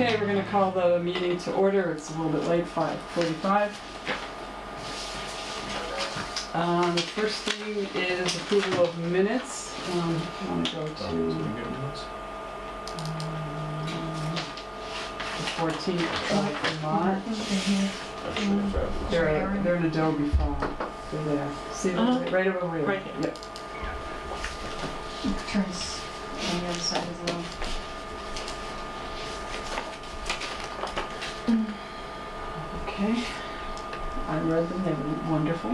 Okay, we're going to call the meeting to order. It's a little bit late, 5:45. The first thing is approval of minutes. I want to go to the 14th of March. They're in Adobe file. They're there. See them right over here. Right here. Yep. Trace on the other side as well. Okay. I read them. They were wonderful.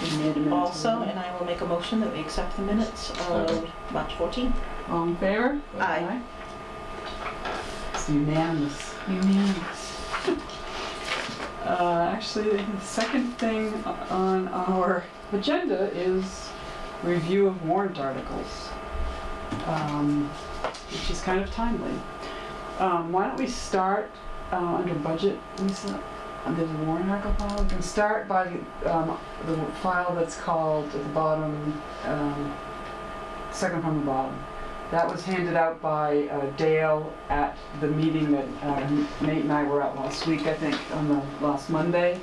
We made a minute Also, to read. and I will make a motion that we accept the minutes of March 14th. All in favor? Aye. It's unanimous. Actually, the second thing on our agenda is review of warrant articles, which is kind of timely. Why don't we start under budget, Lisa? Under the warrant article file. We can start by the file that's called at the bottom, second from the bottom. That was handed out by Dale at the meeting that Nate and I were at last week, I think, on the last Monday.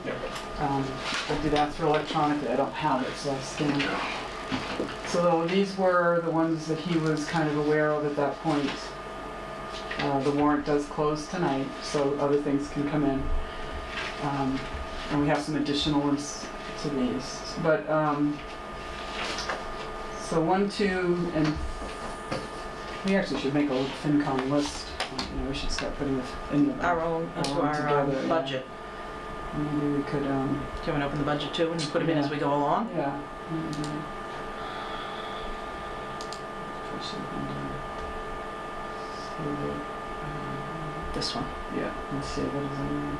I did ask for electronically. I don't have it, so I scanned it. So these were the ones that he was kind of aware of at that point. The warrant does close tonight, so other things can come in. And we have some additional ones to these. But, so 1, 2, and we actually should make a little FinCom list. We should start putting it in Our own, into our together, budget. Yeah. Maybe we could, Do you want to open the budget too and put them in as we go along? yeah. This one. Yeah, let's see what is in there.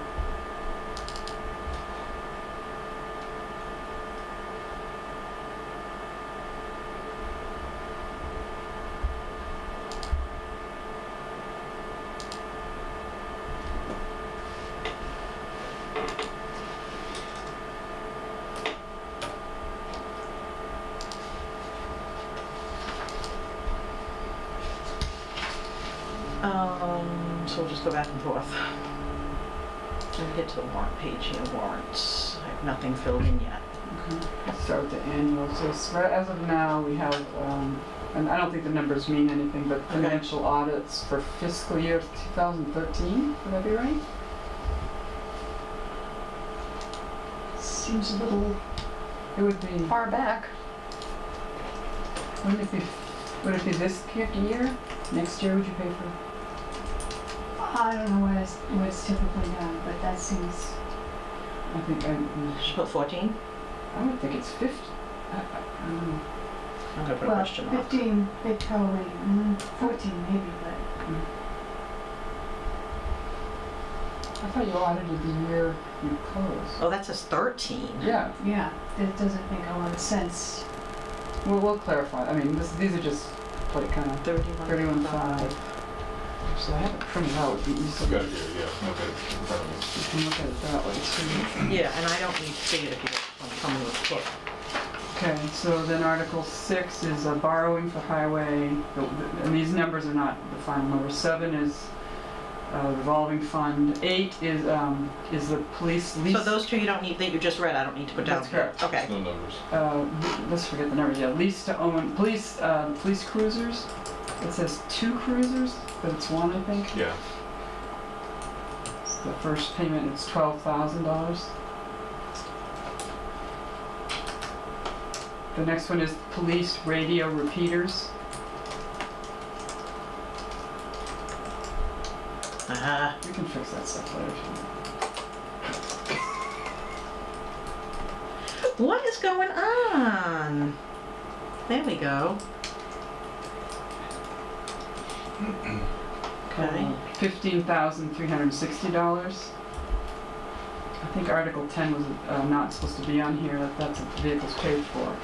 So we'll just go back and forth. And get to the warrant page here, warrants. I have nothing filled in yet. Okay. Let's start with the annual. So as of now, we have, and I don't think the numbers mean anything, but financial audits for fiscal year 2013. Would that be right? Seems a little It would be. far back. Wouldn't it be? Would it be this year? Next year, would you pay for? I don't know what it's typically done, but that seems, I think Should put 14? I would think it's 50. I don't know. I'm gonna put a well, question mark. 15, they probably, 14 maybe, but I thought you audited the year you closed. Oh, that says 13. Yeah. yeah, that doesn't make a lot of sense. Well, we'll clarify. I mean, these are just like kind of 31.5. So I have it printed out. You Got it here, yeah. Okay, in front of me. can look at it that way too. Yeah, and I don't need to see it if you don't want to come with a book. Okay, so then Article 6 is borrowing for highway, and these numbers are not the final number. 7 is revolving fund. 8 is the police lease. So those two you don't need, that you just read, I don't need to put down. That's correct. Okay. No numbers. Let's forget the numbers. Yeah, lease to own police cruisers. It says 2 cruisers, but it's 1, I think. Yeah. The first payment is $12,000. The next one is police radio repeaters. We can fix that stuff later. What is going on? There we go. Okay. $15,360. I think Article 10 was not supposed to be on here. That's what the vehicle's paid for.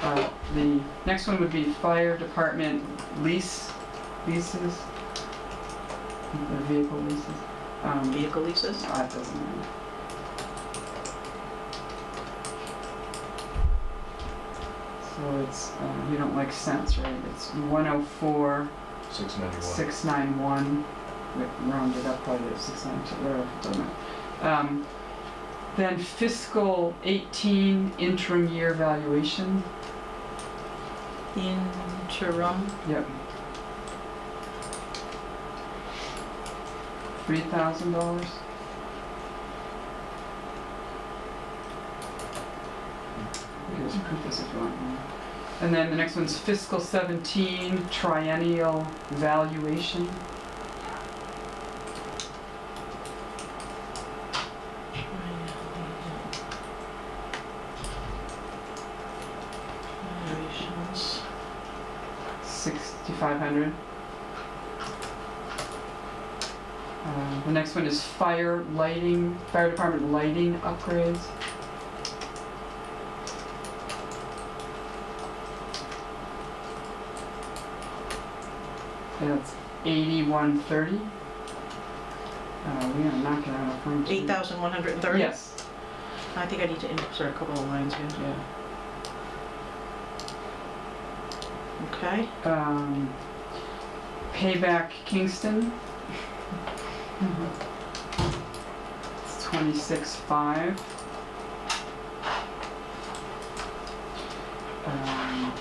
The next one would be fire department leases. The vehicle leases. Vehicle leases? No, that doesn't matter. So it's, you don't like cents, right? It's 104 691. 691, rounded up probably to 692, whatever, doesn't matter. Then fiscal 18 interim year valuation. Interim, Yep. $3,000. You can just print this if you want. And then the next one's fiscal 17 triennial valuation. valuations, 6,500. The next one is fire department lighting upgrades. That's 8130. We are knocking out a point. 8,130? Yes. I think I need to insert a couple of lines here. Yeah. Okay. Payback Kingston. It's 26.5.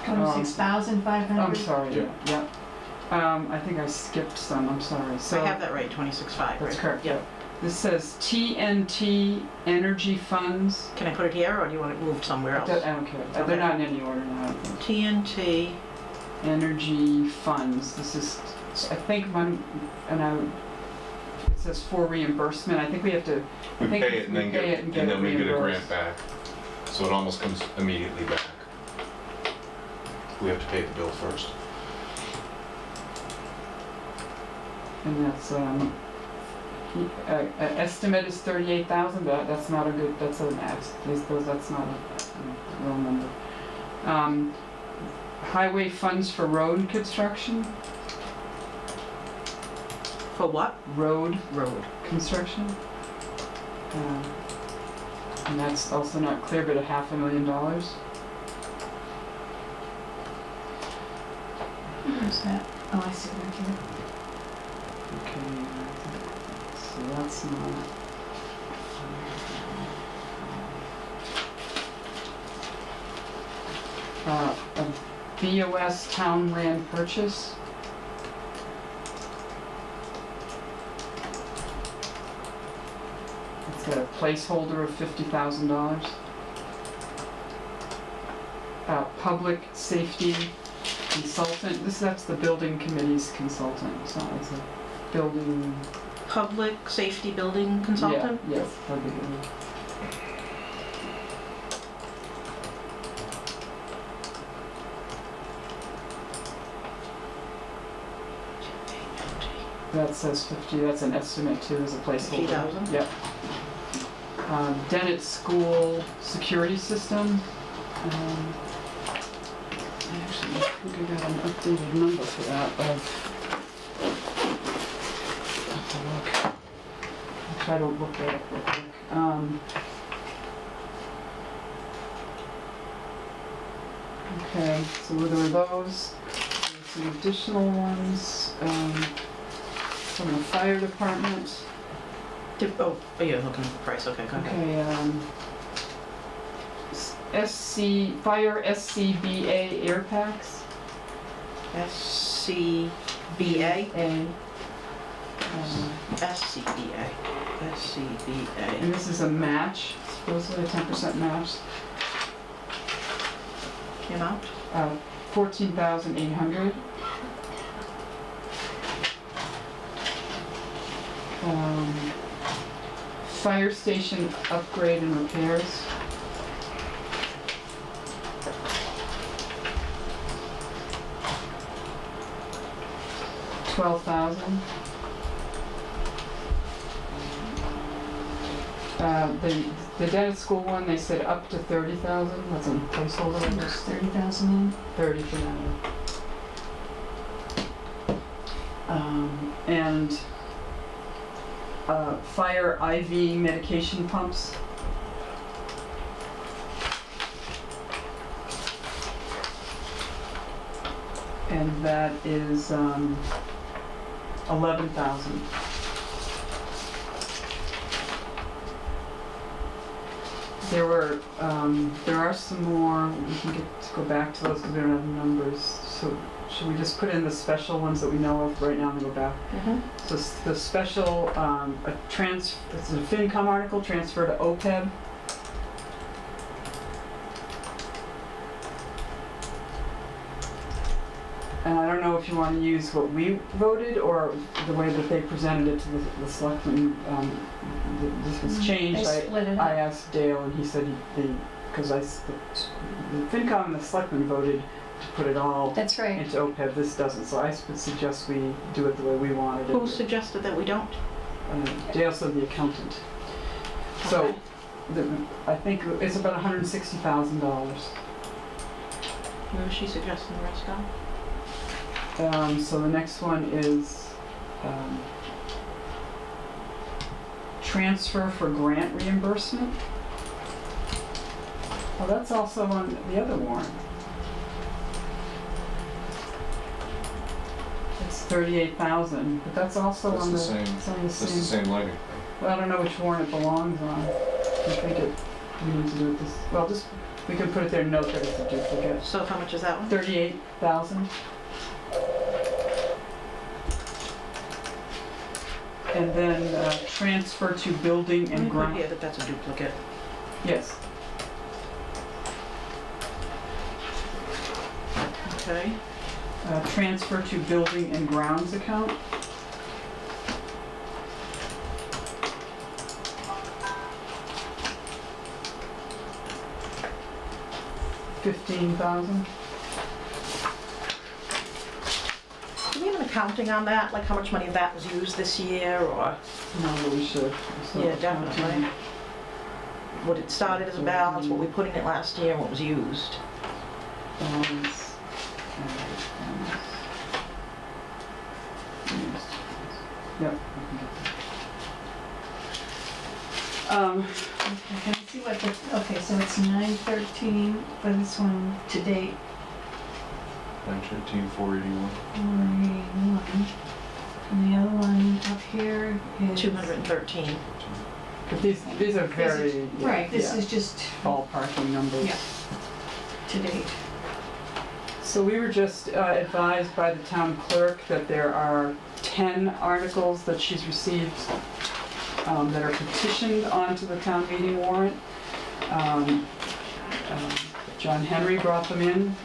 26,500? I'm sorry. Yeah. Yep. I think I skipped some. I'm sorry. So I have that right, 26.5, right? that's correct. Yep. This says TNT Energy Funds. Can I put it here, or do you want it moved somewhere else? I don't care. Okay. They're not in any order now. TNT, Energy Funds. This is, I think, it says for reimbursement. I think we have to. We think pay it and then pay it and get it we get a reimbursed. grant back. So it almost comes immediately back. We have to pay the bill first. And that's estimate is 38,000. That's not a good. That's an that's not a real number. Highway funds for road construction. for what? Road Road. construction. And that's also not clear, but $500,000. Where's that? Oh, I see it right here. Okay, so that's not. A BOS town land purchase. It's a placeholder of $50,000. Public safety consultant. That's the building committee's consultant. It's not. It's a building. Public safety building consultant? Yeah, yes, public. That says 50, that's an estimate too, as a placeholder. 50,000? Yep. Dennett School Security System. Actually, I think I got an updated number for that. Have to look. I'll try to look that up real quick. Okay, so there are those. There's some additional ones. From the fire department. Oh, you're looking at the price, okay, go ahead. Okay, Fire SCBA air packs. SCBA? SCBA. And SCBA. this is a match, supposedly a 10% match. The amount? 14,800. Fire station upgrade and repairs. $12,000. The Dennett School one, they said up to 30,000. That's a placeholder. I guess. 30,000 in. 30 for now. And fire IV medication pumps. and that is 11,000. There are some more, we can go back to those because we don't have numbers. So should we just put in the special ones that we know of right now and go back? So the special, it's a FinCom article, transfer to OPEB. And I don't know if you want to use what we voted or the way that they presented it to the selectmen. This was changed. They split it I up. asked Dale and he said because the FinCom and the selectmen voted to put it all That's right. into OPEB. This doesn't, so I would suggest we do it the way we wanted it. Who suggested that we don't? Dale said the accountant. So I think it's about $160,000. Where was she suggesting the rest go? So the next one is transfer for grant reimbursement. Well, that's also on the other warrant. It's 38,000, but that's also That's on the the same. it's on the That's the same. same lighting. Well, I don't know which warrant it belongs on. I think we need to do it this. Well, just we can put it there. Note that it's a duplicate. So how much is that one? 38,000. And then transfer to building Let me and put ground. here that that's a duplicate. Yes. Okay. Transfer to building and grounds account. $15,000. Do we have an accounting on that? Like how much money of that was used this year or? No, but we should. So Yeah, definitely. What it started as a balance, what we put in it last year, and what was used. Balance. Yep. Can I see what okay, so it's 913 for this one to date, 913, 481. 481. And the other one up here is... 213. But these are very Right, this yeah, is just ballparking numbers. Yeah. to date. So we were just advised by the town clerk that there are 10 articles that she's received that are petitioned onto the town meeting warrant. John Henry brought them in.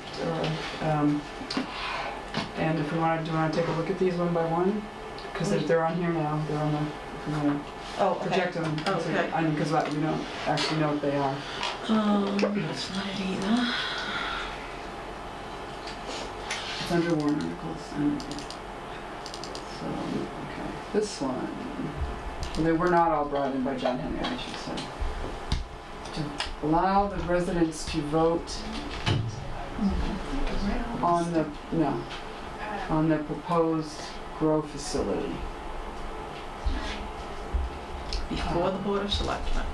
And if we want to, do you want to take a look at these one by one? Because they're on here now. They're on the, if we want Oh, to okay. project them. Okay. I mean, because we don't actually know what they are. That's not it either. It's under warrant articles. And so, okay. This one, well, they were not all brought in by John Henry, I should say. To allow the residents to vote on the proposed grow facility. Before the Board of Selectmen.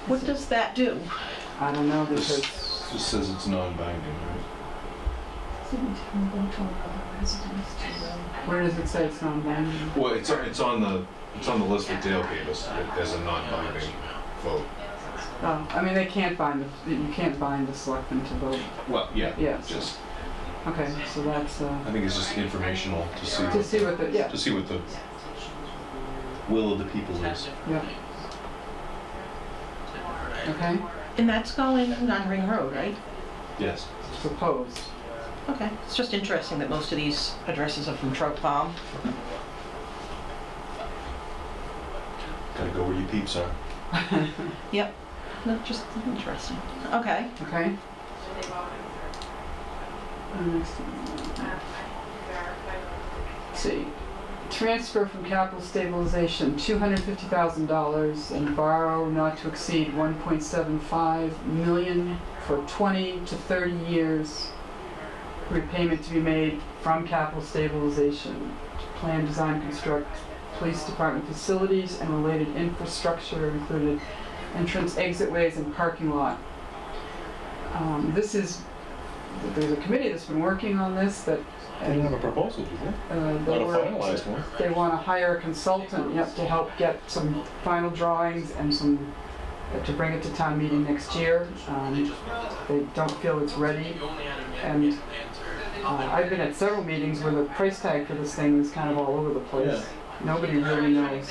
What does that do? I don't know, This because just says it's non-binding, right? where does it say it's non-binding? Well, it's on the list that Dale gave us as a non-binding vote. Oh, I mean, you can't bind the selectmen to vote. Well, yeah. Yes. Just, Okay, so that's, I think it's just informational to see. to see what the, yeah, To see what the will of the people is. yeah. Okay, And that's going on Ring Road, right? Yes. proposed. Okay. It's just interesting that most of these addresses are from Trout Farm. Gotta go where your peeps are. Yep. No, just interesting. Okay. Okay. Next one. Let's see. Transfer from capital stabilization, $250,000 and borrow not to exceed 1.75 million for 20 to 30 years. Repayment to be made from capital stabilization. Plan, design, construct police department facilities and related infrastructure, included entrance, exit ways, and parking lot. This is there's a committee that's been working on this that, They didn't have a proposal, did they? they Not a were, finalized one. they want to hire a consultant, yep, to help get some final drawings and some, to bring it to town meeting next year. They don't feel it's ready, and I've been at several meetings where the price tag for this thing is kind of all over the place. Nobody really knows.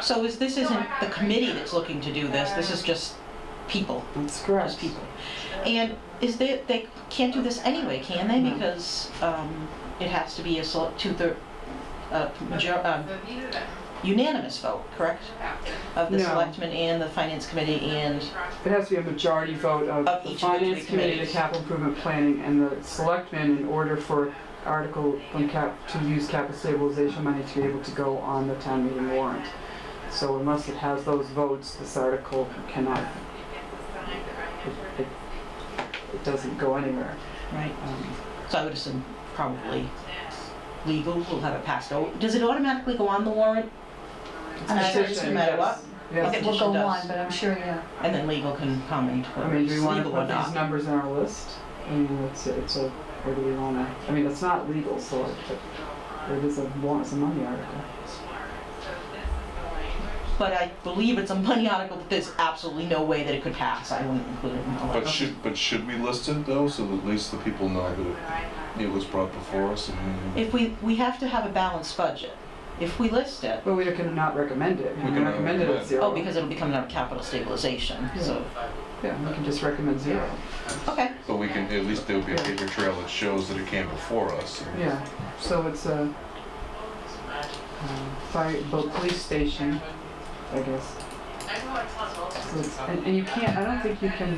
So this isn't the committee that's looking to do this, this is just people, That's just correct. people. And they can't do this anyway, can they? No. Because it has to be a unanimous vote, correct? Of the No. selectmen and the finance committee and, It has to be a majority vote of Of the each of the finance three committee, the committees. capital improvement planning, and the selectmen in order for article from to use capital stabilization money to be able to go on the town meeting warrant. So unless it has those votes, this article cannot, it doesn't go anywhere. right? So I would assume probably legal will have it passed over. Does it automatically go on the warrant? I'm No sure matter it what? Yes. Okay. It will Petition go does. on, but I'm sure, yeah. And then legal can comment I whether mean, it's do we want to legal or put these not. numbers in our list? I mean, it's a, or do we want to, I mean, it's not legal, so it is a warrant, it's a money article. But I believe it's a money article that there's absolutely no way that it could pass. I wouldn't include it in the warrant. But should we list it though, so that at least the people know that it was brought before us and... If we have to have a balanced budget. If we list it, But we can not recommend it. We We can can recommend it at recommend. zero. oh, because it'll be coming out of capital stabilization, so, Yeah, we can just recommend zero. okay. But we can, at least there would be a paper trail that shows that it came before us. Yeah, so it's a police station, I guess. So it's, and you can't, I don't think you can,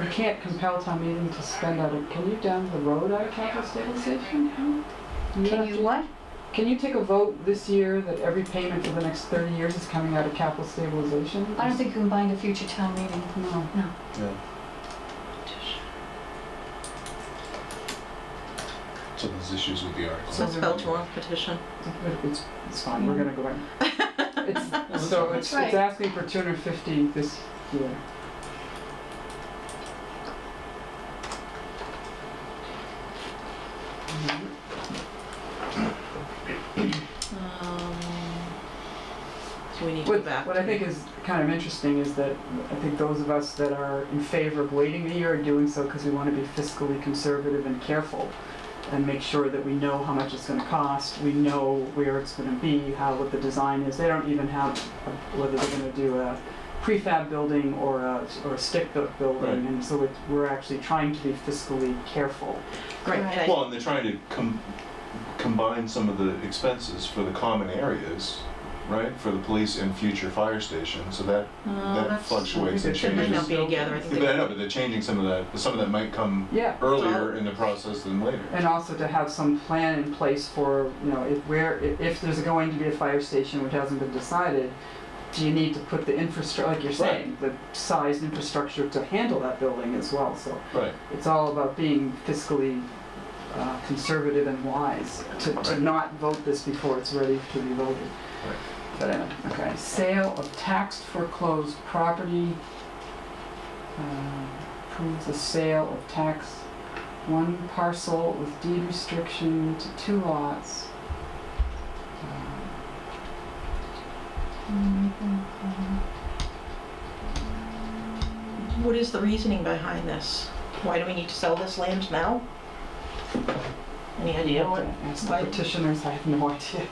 you can't compel town meeting to spend out of, can you down the road out of capital stabilization? Can you what? Can you take a vote this year that every payment for the next 30 years is coming out of capital stabilization? I don't think you can bind a future town meeting. No. No. Yeah. So there's issues with the article. So spell to petition. It's fine, we're gonna go in. So it's right. asking for 250 this year. So we need to go What back. I think is kind of interesting is that I think those of us that are in favor of waiting a year are doing so because we want to be fiscally conservative and careful and make sure that we know how much it's going to cost, we know where it's going to be, what the design is. They don't even have whether they're going to do a prefab building or a stick-built building, Right. and so we're actually trying to be fiscally careful. Great. Right. And I- Well, and they're trying to combine some of the expenses for the common areas, right? For the police and future fire stations, so that that's- fluctuates and They They might not changes. be together, I think. Yeah, but I know, but they're changing some of that, some of that might come Yeah. earlier in the process than later. And also to have some plan in place for, you know, if there's going to be a fire station which hasn't been decided, do you need to put the infrastructure, like you're saying, the sized infrastructure to handle that building as well? So Right. it's all about being fiscally conservative and wise to Right. not vote this before it's ready to be voted. Right. But anyway, okay. Sale of taxed foreclosed property. Approves the sale of tax one parcel with deed restriction to 2 lots. What is the reasoning behind this? Why do we need to sell this land now? Any idea? Ask the petitioners, I have no idea.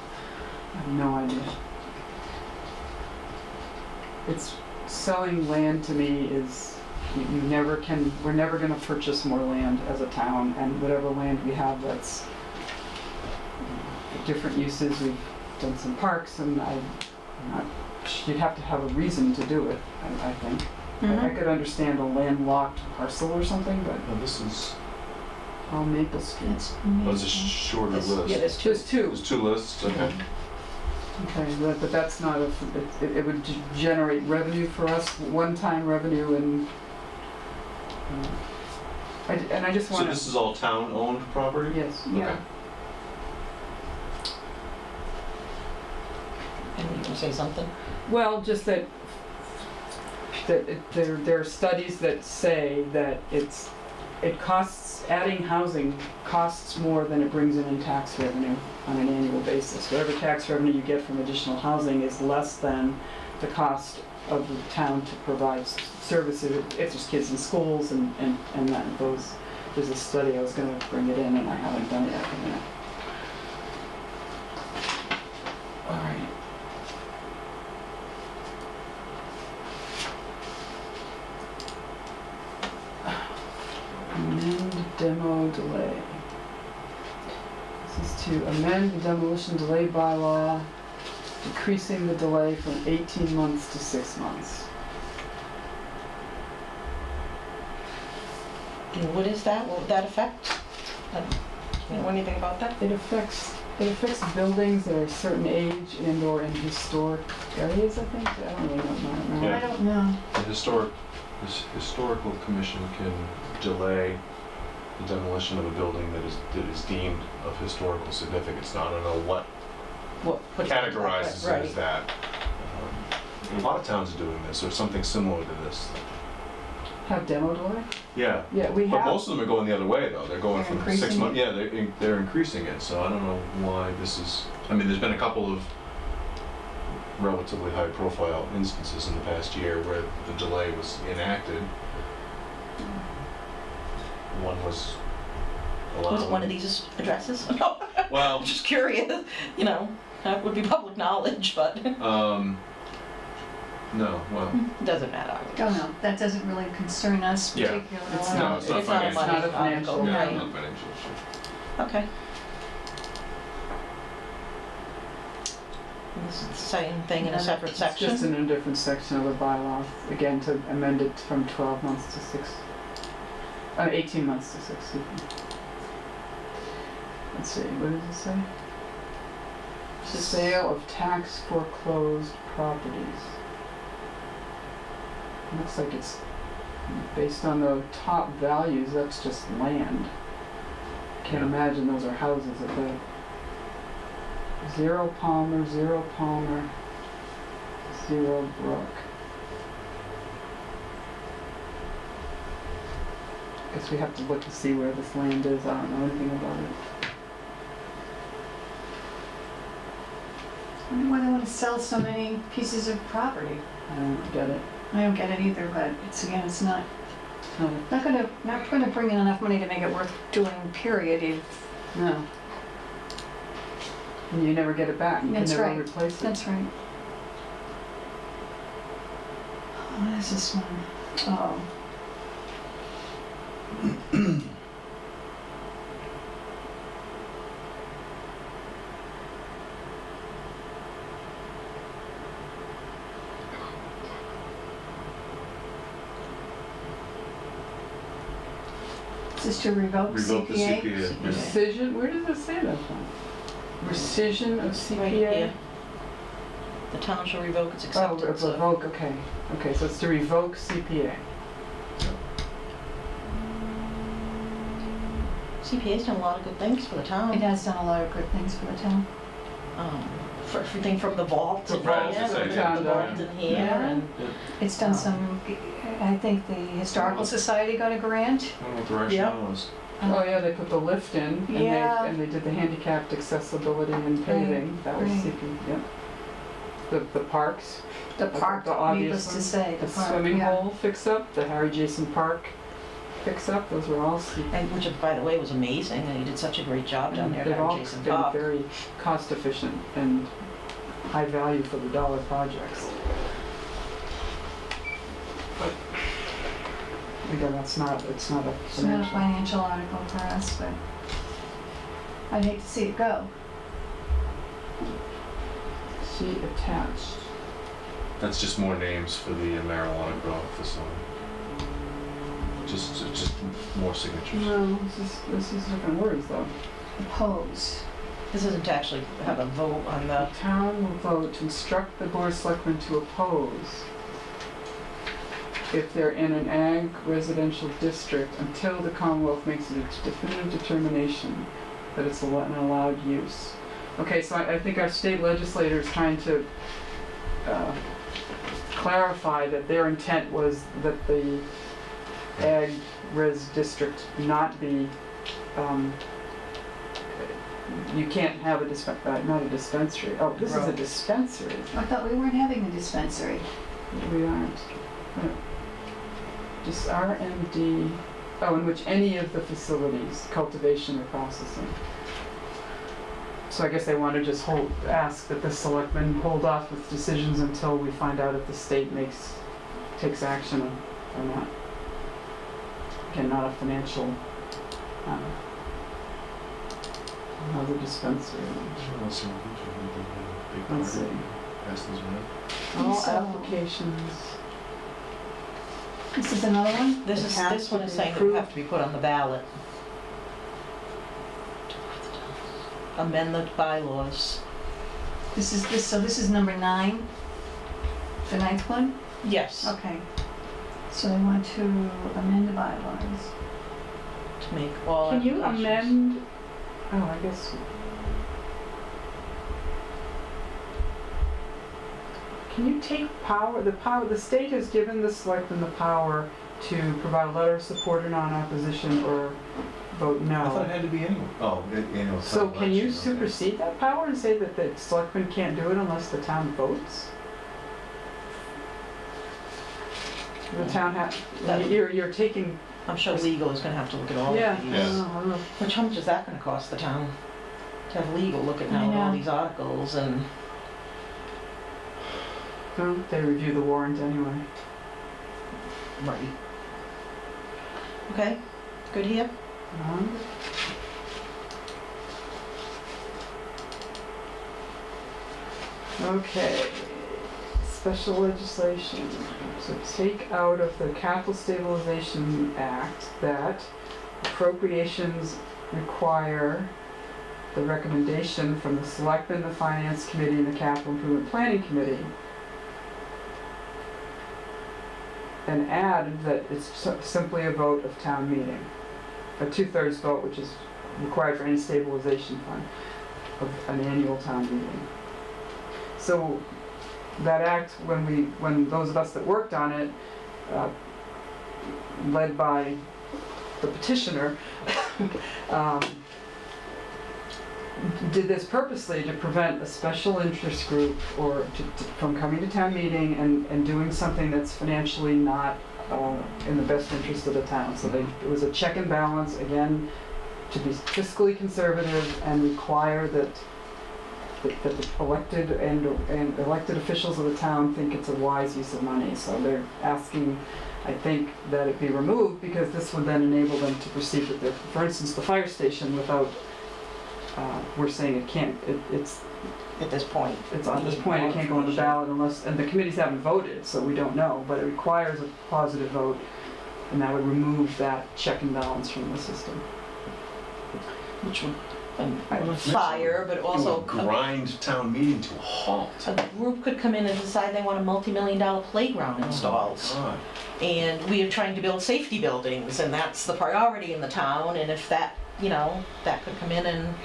I have no idea. It's, selling land to me is, you never can, we're never gonna purchase more land as a town, and whatever land we have that's for different uses, we've done some parks, and you'd have to have a reason to do it, I think. I could understand a landlocked parcel or something, but No, this is, on Maple Street. That's was a shorter list. Yeah, there's two. There's 2. There's 2 lists, okay. Okay, but that's not it would generate revenue for us, one-time revenue, and I just So want this to, is all town-owned property? yes. Yeah. Okay. And you can say something? Well, just that there are studies that say that adding housing costs more than it brings in tax revenue on an annual basis. Whatever tax revenue you get from additional housing is less than the cost of the town to provide services, if there's kids in schools and that, those, there's a study, I was gonna bring it in and I haven't done it yet. All right. Amend demo delay. This is to amend the demolition delay bylaw, decreasing the delay from 18 months to 6 months. What is that? What would that affect? You know anything about that? It affects buildings that are a certain age and or in historic areas, I think. I don't really know. Yeah. I don't know. The historical commission can delay the demolition of a building that is deemed of historical significance. Now, I don't know what categorizes it as that. A lot of towns are doing this, or something similar to this. Have demo delay? Yeah. Yeah, we But have. most of them are going the other way, though. They're going They're from 6 increasing months. Yeah, they're increasing it. So I don't know why this is. I mean, there's been a couple of relatively high-profile instances in the past year where the delay was enacted. One was allowed. Was it one of these addresses? Well, I'm just curious, you know, that would be public knowledge, but it no. Well, doesn't matter. Don't know, that doesn't really concern us Yeah. particularly. It's no, not- it's not It's not a financial. money It's not a financial, article, Yeah, right? not financial issue. Okay. This is the same thing in a separate It's just section? in a different section of the bylaw, again, to amend it from 12 months to 18 months to 6, excuse me. Let's see, what does it say? Sale of tax foreclosed properties. Looks like it's based on the top values, that's just land. Can't Yeah. imagine those are houses at that. Zero Palmer, Zero Brook. Guess we have to look to see where this land is, I don't know anything about it. I wonder why they want to sell so many pieces of property. I don't get it. I don't get it either, but it's not No, not gonna bring in enough money to make it worth doing, period. no. And you never get it back, you can That's never right. replace it. That's right. What is this one? Oh. Is this to revoke Revoke the CPA? CPA. yeah. Rescission, where does it say that from? Rescission of CPA? Right here. The town shall revoke its Oh, acceptance of... revoke, okay. Okay, so it's to revoke CPA. CPA's done a lot of good things for the town. It has done a lot of good things for the town. For everything from the vault The in vault, here, that's the what I found vault out. in here, Yeah. and It's done some, I think the Historical Society got a grant. I don't know what the rationale is. Oh yeah, they put the lift in, and Yeah. they did the handicapped accessibility and paving, that was right. CP, yep. The parks, The park, the obvious needless to ones. say, the the park, swimming yeah. hole fix-up, the Harry Jason Park fix-up, those were all CP. and which, by the way, was amazing, and he did such a great job down there They've at all Jason been Park. very cost efficient and high value for the dollar projects. But again, it's not a It's not a financial. financial article for us, but I'd hate to see it go. See attached. That's just more names for the marijuana grow facility. Just more signatures. No, this is different words though. Oppose. This isn't to actually have a vote on the... The town will vote to instruct the board of selectmen to oppose if they're in an ag residential district until the Commonwealth makes a definitive determination that it's an allowed use. Okay, so I think our state legislator is trying to clarify that their intent was that the ag res district not be, you can't have not a dispensary. Oh, this is a dispensary. I thought we weren't having a dispensary. We aren't. Just R&D, in which any of the facilities, cultivation or processing. So I guess they want to just ask that the selectmen hold off with decisions until we find out if the state takes action or not. Again, not a financial, another dispensary. Let's see. All So- applications. This is another one? This one is saying it would have to be put on the ballot. Amend the bylaws. So this is number 9? The 9th one? Yes, Okay. So they want to amend the bylaws. to make all Can you applications. amend, I guess. Can you take the state has given the selectmen the power to provide a letter of support or non-opposition or vote no. I thought it had to be annual. Oh, annual. So can you election, okay. supersede that power and say that the selectmen can't do it unless the town votes? The town you're taking, I'm sure legal is gonna have to look at all yeah, of these. I don't know. Which, how much is that gonna cost the town? To have legal look at I now at all know. these articles and, No, they review the warrant anyway. right. Okay, good here? Okay, special legislation. So take out of the Capital Stabilization Act that appropriations require the recommendation from the Selectmen, the Finance Committee, and the Capital Improvement Planning Committee. And add that it's simply a vote of town meeting. A 2/3 vote, which is required for any stabilization fund of an annual town meeting. So that act, when those of us that worked on it, led by the petitioner, did this purposely to prevent a special interest group or from coming to town meeting and doing something that's financially not in the best interest of the town. So it was a check and balance, again, to be fiscally conservative and require that the elected and elected officials of the town think it's a wise use of money. So they're asking, I think, that it be removed because this would then enable them to proceed with for instance, the fire station without, we're saying it can't, it's At this point. It's on this point, it can't go on the ballot unless, and the committees haven't voted, so we don't know, but it requires a positive vote, and that would remove that check and balance from the system. Which would fire, but also. It would grind town meeting to a halt. A group could come in and decide they want a multi-million-dollar playground installed. God. And we are trying to build safety buildings, and that's the priority in the town, and if that, that could come in and,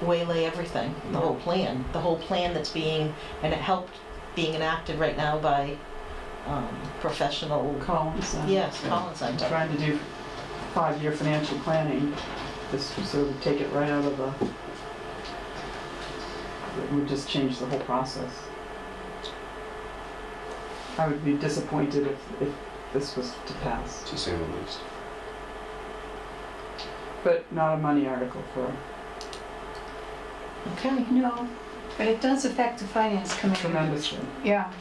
waylay everything, the whole plan that's being, and it helped being enacted right now by, professional. Collins. Yes, Collins Center. Trying to do 5-year financial planning, this sort of take it right out of it would just change the whole process. I would be disappointed if this was to pass, To say the least. but not a money article for Okay. No, but it does affect the finance committee. tremendously. Yeah.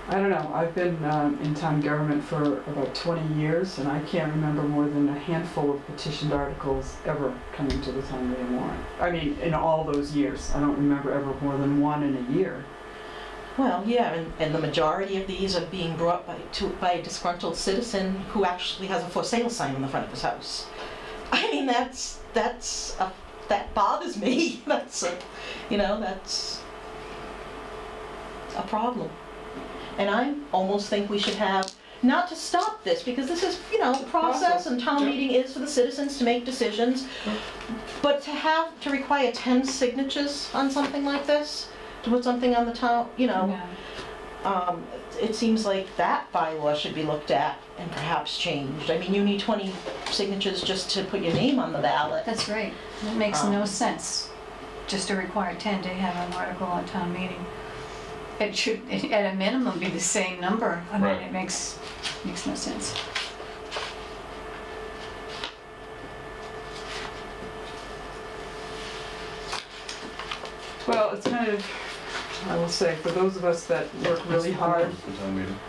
I don't know, I've been in town government for about 20 years, and I can't remember more than a handful of petitioned articles ever coming to the town meeting warrant. I mean, in all those years, I don't remember ever more than one in a year. Well, yeah, and the majority of these are being brought by a disgruntled citizen who actually has a for sale sign in the front of his house. I mean, that bothers me. That's a problem. And I almost think we should have not to stop this, because this is, process, and town Yeah. meeting is for the citizens to make decisions. But to require 10 signatures on something like this, to put something on the town, Yeah. it seems like that bylaw should be looked at and perhaps changed. I mean, you need 20 signatures just to put your name on the ballot. That's right. It makes no sense just to require 10 to have an article on town meeting. It should, at a minimum, be the same number. I mean, Right. it makes no sense. Well, it's kind of, I will say, for those of us that work really hard, For town meeting.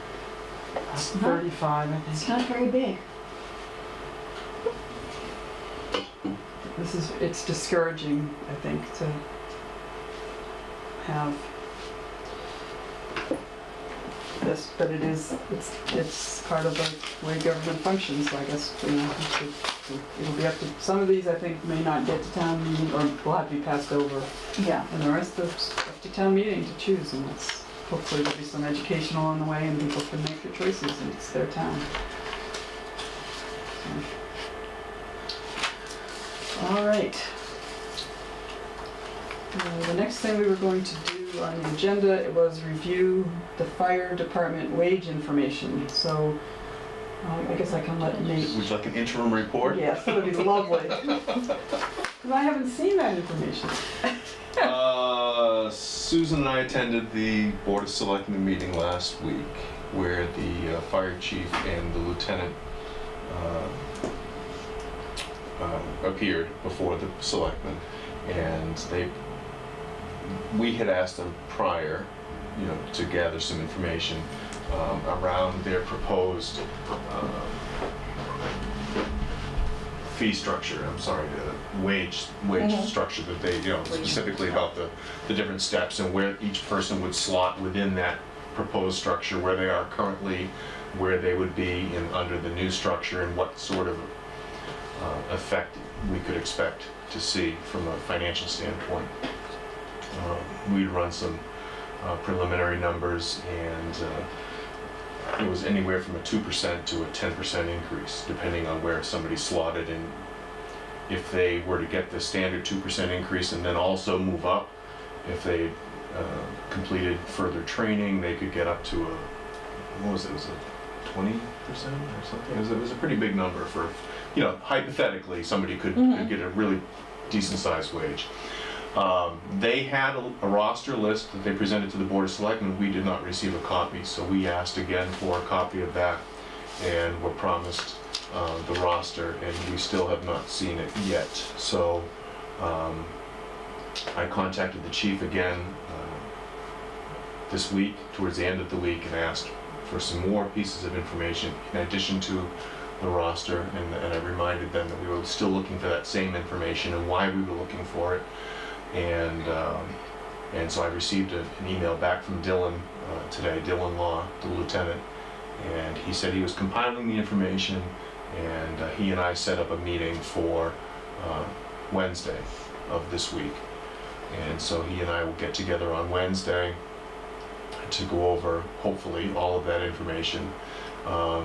35, I It's think. not very big. It's discouraging, I think, to have this, but it's part of the way government functions, so I guess, it'll be up to, some of these I think may not get to town meeting, or will have to be passed over, Yeah. and the rest of it's up to town meeting to choose, and it's, hopefully there'll be some education along the way and people can make their choices, and it's their town. So. All right. The next thing we were going to do on the agenda, it was review the fire department wage information. So I guess I can let Nate. Would you like an interim report? Yes, that would be lovely. Because I haven't seen that information. Susan and I attended the Board of Selectmen meeting last week where the fire chief and the lieutenant appeared before the selectmen, and we had asked them prior, to gather some information around their proposed fee structure, the wage structure that they, specifically about the different steps and where each person would slot within that proposed structure, where they are currently, where they would be under the new structure, and what sort of effect we could expect to see from a financial standpoint. We'd run some preliminary numbers, and it was anywhere from a 2% to a 10% increase, depending on where somebody slotted. And if they were to get the standard 2% increase and then also move up, if they completed further training, they could get up to it was a 20% or something? It was a pretty big number for, hypothetically, somebody could get a really decent sized wage. They had a roster list that they presented to the Board of Selectmen. We did not receive a copy, so we asked again for a copy of that and were promised the roster, and we still have not seen it yet. So I contacted the chief again this week, towards the end of the week, and asked for some more pieces of information in addition to the roster, and I reminded them that we were still looking for that same information and why we were looking for it. And so I received an email back from Dylan today, Dylan Law, the lieutenant, and he said he was compiling the information, and he and I set up a meeting for Wednesday of this week. And so he and I will get together on Wednesday to go over, hopefully, all of that information.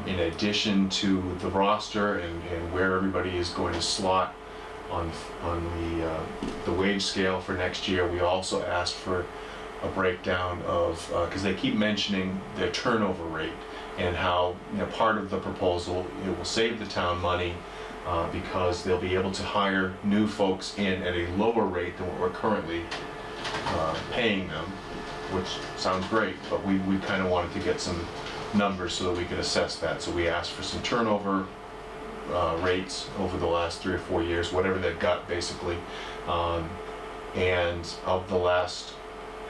In addition to the roster and where everybody is going to slot on the wage scale for next year, we also asked for a breakdown of, because they keep mentioning their turnover rate and how, part of the proposal, it will save the town money because they'll be able to hire new folks in at a lower rate than what we're currently paying them, which sounds great, but we kind of wanted to get some numbers so that we could assess that. So we asked for some turnover rates over the last 3 or 4 years, whatever they've got basically, and of the last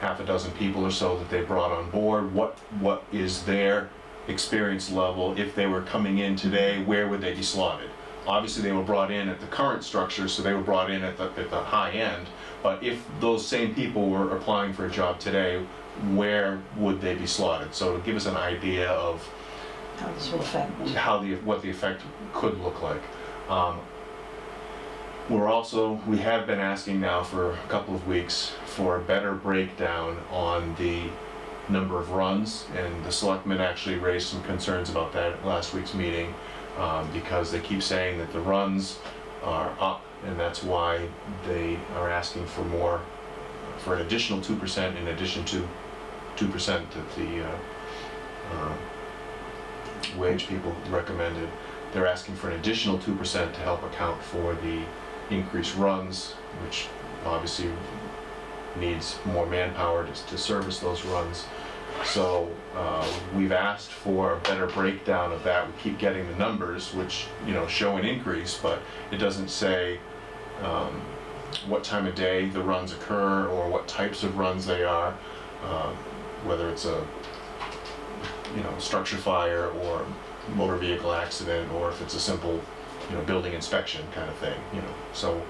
half a dozen people or so that they brought on board, what is their experience level? If they were coming in today, where would they be slotted? Obviously they were brought in at the current structure, so they were brought in at the high end, but if those same people were applying for a job today, where would they be slotted? So to give us an idea of How this will affect. what the effect could look like. We have been asking now for a couple of weeks for a better breakdown on the number of runs, and the selectmen actually raised some concerns about that at last week's meeting, because they keep saying that the runs are up, and that's why they are asking for more, for an additional 2% in addition to 2% that the wage people recommended. They're asking for an additional 2% to help account for the increased runs, which obviously needs more manpower to service those runs. So we've asked for a better breakdown of that. We keep getting the numbers, which show an increase, but it doesn't say what time of day the runs occur or what types of runs they are, whether it's a structure fire or motor vehicle accident, or if it's a simple building inspection kind of thing. So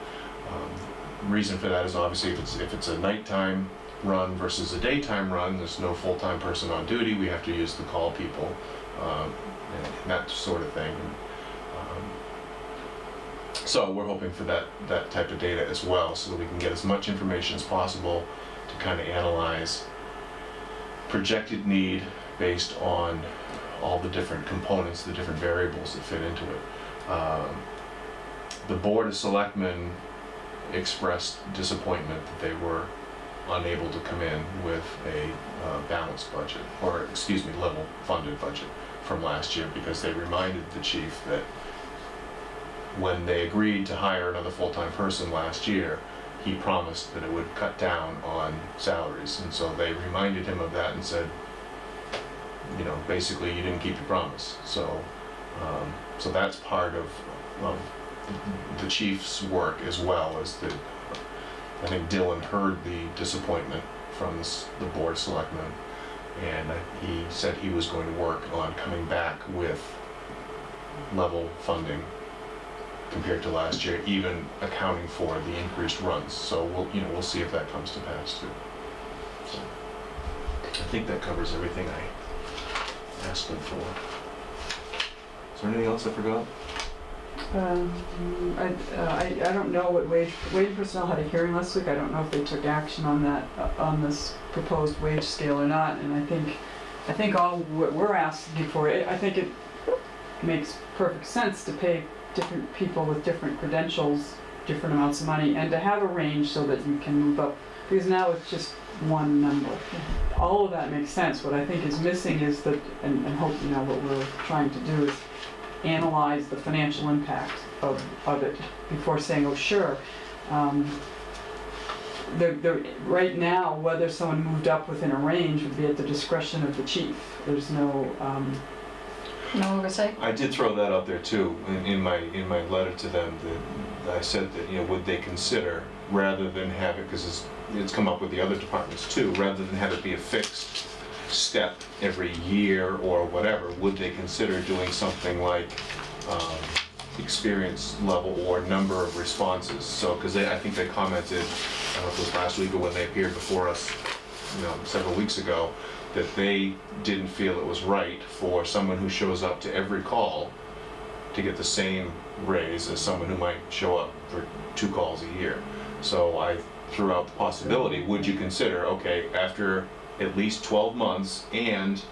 reason for that is obviously if it's a nighttime run versus a daytime run, there's no full-time person on duty. We have to use the call people and that sort of thing. So we're hoping for that type of data as well, so that we can get as much information as possible to kind of analyze projected need based on all the different components, the different variables that fit into it. The Board of Selectmen expressed disappointment that they were unable to come in with a balanced budget, or excuse me, level funded budget from last year, because they reminded the chief that when they agreed to hire another full-time person last year, he promised that it would cut down on salaries, and so they reminded him of that and said, basically you didn't keep your promise. So so that's part of the chief's work, as well as I think Dylan heard the disappointment from the Board of Selectmen, and he said he was going to work on coming back with level funding compared to last year, even accounting for the increased runs. So we'll see if that comes to pass too. So I think that covers everything I asked them for. Is there anything else I forgot? I don't know what wage personnel had a hearing last week. I don't know if they took action on that, on this proposed wage scale or not. And I think all what we're asking for, I think it makes perfect sense to pay different people with different credentials different amounts of money, and to have a range so that you can move up. Because now it's just one number. All of that makes sense. What I think is missing is that, and hope what we're trying to do is analyze the financial impact of it before saying, oh sure. Right now, whether someone moved up within a range would be at the discretion of the chief. There's no oversight. I did throw that out there too in my letter to them. That I said that would they consider, rather than have it, because it's come up with the other departments too, rather than have it be a fixed step every year or whatever, would they consider doing something like experience level or number of responses? So, because I think they commented, I don't know if it was last week or when they appeared before us, several weeks ago, that they didn't feel it was right for someone who shows up to every call to get the same raise as someone who might show up for 2 calls a year. So I threw out the possibility, would you consider, okay, after at least 12 months and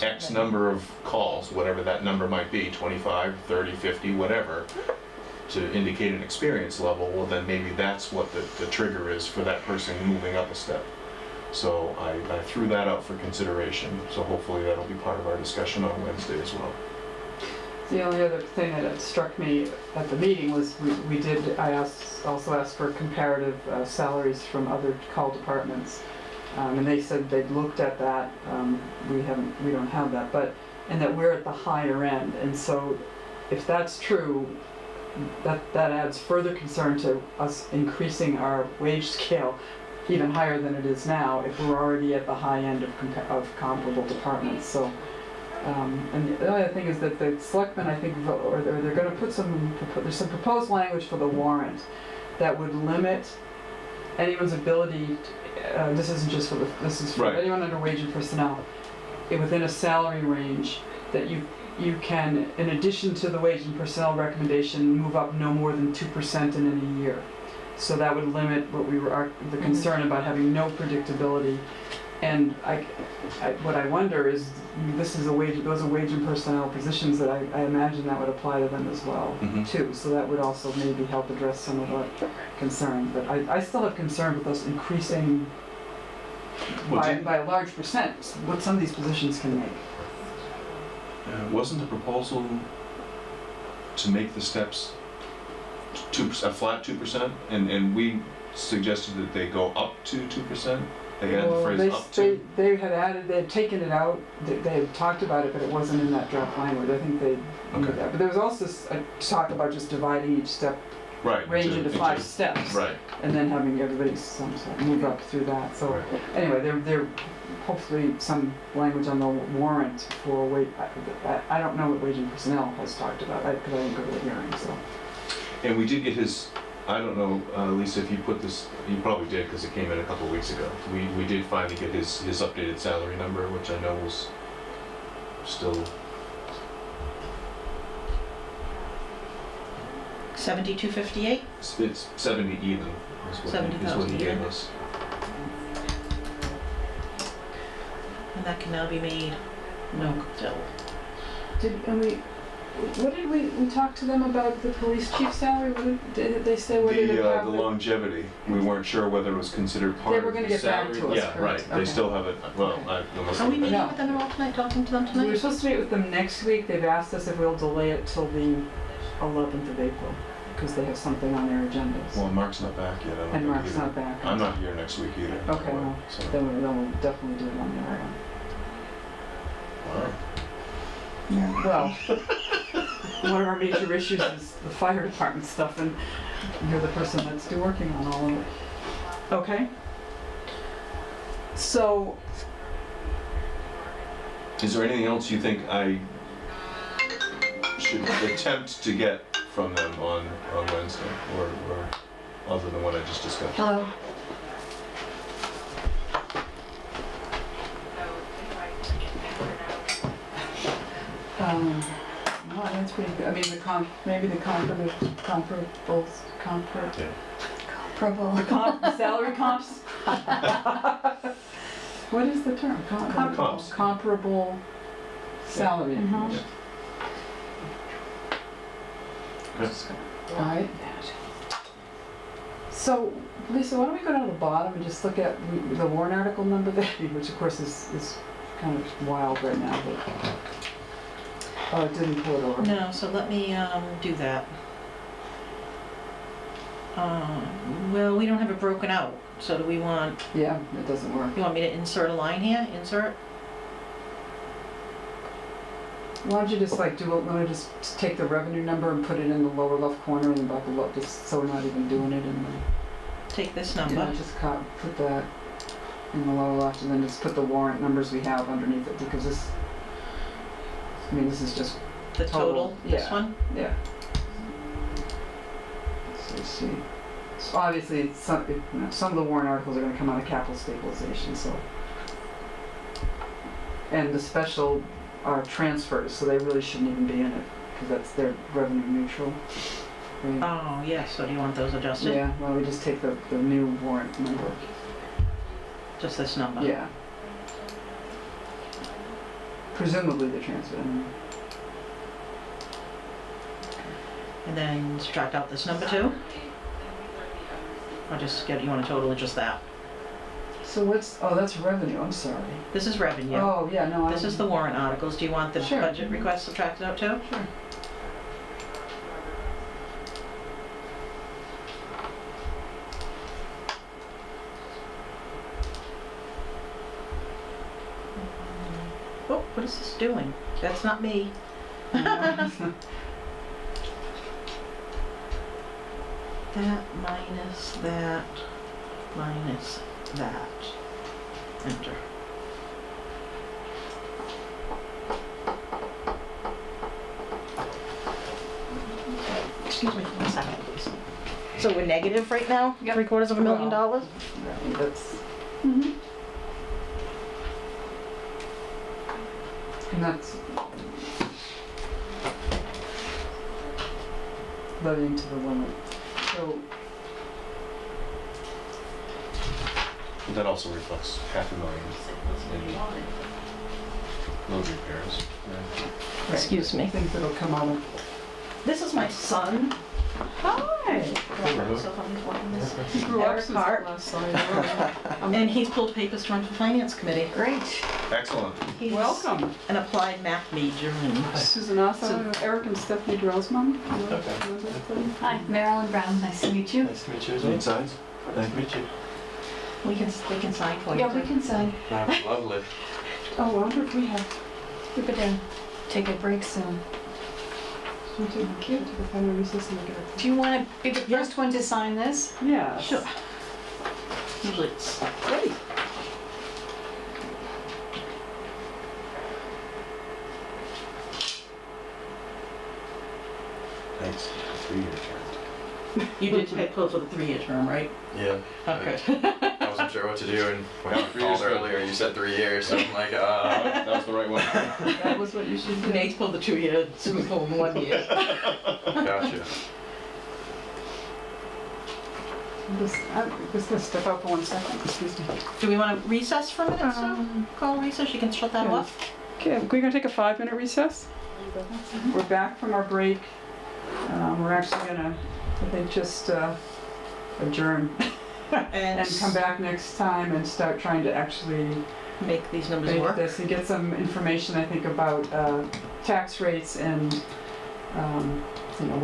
X number of calls, whatever that number might be, 25, 30, 50, whatever, to indicate an experience level, well then maybe that's what the trigger is for that person moving up a step. So I threw that out for consideration, so hopefully that'll be part of our discussion on Wednesday as well. The only other thing that had struck me at the meeting was I also asked for comparative salaries from other call departments, and they said they'd looked at that. We don't have that, and that we're at the higher end. And so, if that's true, that adds further concern to us increasing our wage scale even higher than it is now if we're already at the high end of comparable departments. So. And the other thing is that the selectmen, I think, or they're going to put there's some proposed language for the warrant that would limit anyone's ability, this isn't just this is for right. Anyone under wage and personnel, within a salary range, that you can, in addition to the wage and personnel recommendation, move up no more than 2% in any year. So that would limit what the concern about having no predictability And what I wonder is, this is those are wage and personnel positions that I imagine that would apply to them as well, Mhm. too. So that would also maybe help address some of our concerns. But I still have concern with us increasing Well, by a large percent what some of these positions can make. Wasn't the proposal to make the steps a flat 2%? And we suggested that they go up to 2%? They had the Well, phrase up to? they had taken it out, they had talked about it, but it wasn't in that draft language. I think they knew Okay. that. But there was also a talk about just dividing each step Right. range into 5 steps. Right. And then having everybody move up through that. So Right. anyway, there hopefully some language on the warrant for wage. I don't know what wage and personnel has talked about, because I didn't go to the hearing, so. And we did get his, I don't know, Lisa, if you put this, you probably did because it came in a couple of weeks ago. We did finally get his updated salary number, which I know was still, 7258? it's 70 even, is what he 70,000 gave even. us. And that can now be made no till. What did we talk to them about the police chief salary? Did they say what did it have? The longevity, we weren't sure whether it was considered part They of were the gonna get back salary. to us, Yeah, right, correct. they Okay. still have it, well, Okay. I almost. Are we meeting No. with them at all tonight, talking to them We were tonight? supposed to meet with them next week. They've asked us if we'll delay it till the 11th of April, because they have something on their agendas. Well, Mark's not back yet, I don't think And Mark's either. not back. I'm not here next week either. Okay, well, So, then we'll definitely do it on the 11th. wow. Well, one of our major issues is the fire department stuff, and you're the person that's working on all of it. Okay. So, Is there anything else you think I should attempt to get from them on Wednesday, or other than what I just discussed? Hello. no, that's pretty good. I mean, maybe the comparables, Yeah. Comparable. the salary comps? What is the term? Comps. Comparable salary. Mhm. Yeah. Good. All right. So, Lisa, why don't we go down to the bottom and just look at the warrant article number there, which of course is kind of wild right now, but, oh, it didn't pull it over. No, so let me do that. Well, we don't have it broken out, so do we want, Yeah, it doesn't work. you want me to insert a line here? Insert? Why don't you just like just take the revenue number and put it in the lower left corner and buckle up, just so we're not even doing it in the, Take this you know, number. just put that in the lower left and then just put the warrant numbers we have underneath it, because this, I mean, this is just, The total, this yeah. one? yeah. So let's see. So obviously, some of the warrant articles are gonna come out of capital stabilization, so. And the special are transfers, so they really shouldn't even be in it, because they're revenue neutral. Right? Oh, yes, so do you want those adjusted? Yeah, well, we just take the new warrant number. Just this number? Yeah. Presumably they're transferred. And then subtract out this number too? Or just you want a total of just that? So that's revenue, I'm sorry. This is revenue. Oh, yeah, no, This is the warrant articles. Do you want the Sure. budget request subtracted out too? Sure. Oh, what is this doing? That's not me. That minus that minus that. Enter. Excuse me for a second, please. So we're negative right now? Yep. $750,000? That's, Mhm. and that's levying to the limit. So, That also reflects $500,000 in road repairs. Right. Excuse me. Things that'll come out of. This is my son. Hi. So he's watching this. He grew up Eric since Hart. the last slide. And he's pulled papers to run for finance committee. Great. Excellent. He's Welcome. an applied math major and Susan Asa, Eric and Stephanie Drell's mom. Okay. Hi, Marilyn Brown, nice to meet you. Nice to meet you as Need well. signs? Nice to meet you. we can sign for you. Yeah, we can sign. Lovely. Oh, I wonder if we have, We better take a break soon. we take a final recess and look at it. Do you want to be the first one to sign this? Yeah. Sure. Usually it's Ready. Thanks. 3-year term. You did take pull for the 3-year term, right? Yeah, Okay. I wasn't sure what to do, and when I 3 years called good. earlier, you said 3 years, so I'm like, That was the right one. That was what you should do. Nate's pulled the 2-year, Susan pulled the 1 year. gotcha. I'm just gonna step out for 1 second, excuse me. Do we want to recess for a minute, so? Call recess, you can shut that yeah. off? Okay, we're gonna take a 5-minute recess. We're back from our break. We're actually gonna, I think, just adjourn and come back next time and start trying to actually Make these numbers make work. this and get some information, I think, about tax rates and, you know,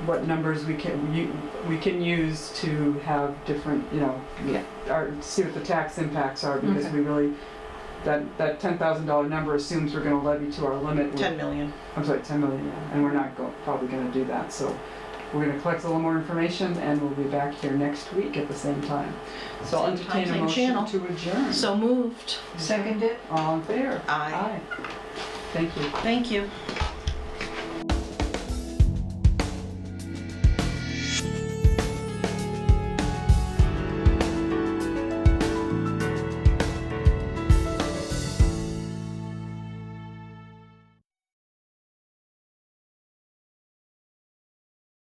what numbers we can use to have different, you know, see what the tax impacts are, because Okay. we really, that $10,000 number assumes we're gonna levy to our limit. 10 million. I'm sorry, 10 million, yeah, and we're not probably gonna do that, so we're gonna collect a little more information and we'll be back here next week at the same time. So I'll Same time, entertain a same motion channel. to adjourn. So moved. Second it? All in favor? Aye. Thank you. Thank you.